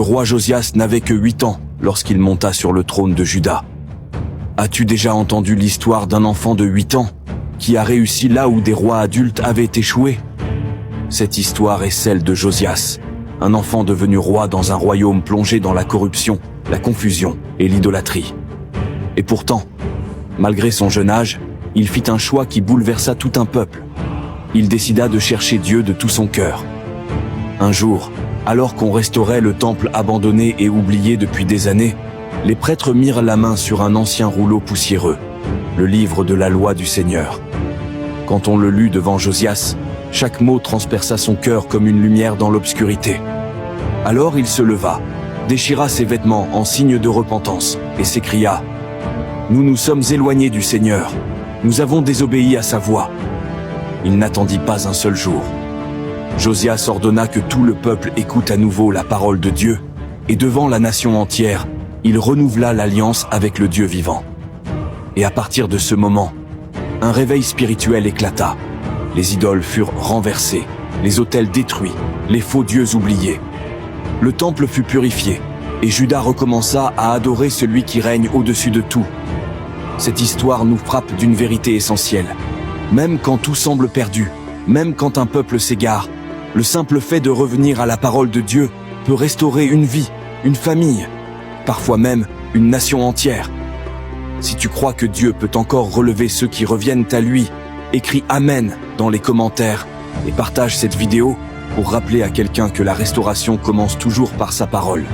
Le roi Josias n'avait que 8 ans lorsqu'il monta sur le trône de Juda. As-tu déjà entendu l'histoire d'un enfant de 8 ans qui a réussi là où des rois adultes avaient échoué? Cette histoire est celle de Josias, un enfant devenu roi dans un royaume plongé dans la corruption, la confusion et l'idolâtrie. Et pourtant, malgré son jeune âge, il fit un choix qui bouleversa tout un peuple. Il décida de chercher Dieu de tout son cœur. Un jour, alors qu'on restaurait le temple abandonné et oublié depuis des années, les prêtres mirent la main sur un ancien rouleau poussiéreux, le livre de la loi du Seigneur. Quand on le lut devant Josias, chaque mot transperça son cœur comme une lumière dans l'obscurité. Alors il se leva, déchira ses vêtements en signe de repentance, et s'écria « Nous nous sommes éloignés du Seigneur, nous avons désobéi à sa voix. » Il n'attendit pas un seul jour. Josias ordonna que tout le peuple écoute à nouveau la parole de Dieu, et devant la nation entière, il renouvela l'alliance avec le Dieu vivant. Et à partir de ce moment, un réveil spirituel éclata. Les idoles furent renversées, les autels détruits, les faux dieux oubliés. Le temple fut purifié, et Juda recommença à adorer celui qui règne au-dessus de tout. Cette histoire nous frappe d'une vérité essentielle. Même quand tout semble perdu, même quand un peuple s'égare, le simple fait de revenir à la parole de Dieu peut restaurer une vie, une famille, parfois même une nation entière. Si tu crois que Dieu peut encore relever ceux qui reviennent à lui, écris Amen dans les commentaires et partage cette vidéo pour rappeler à quelqu'un que la restauration commence toujours par sa parole.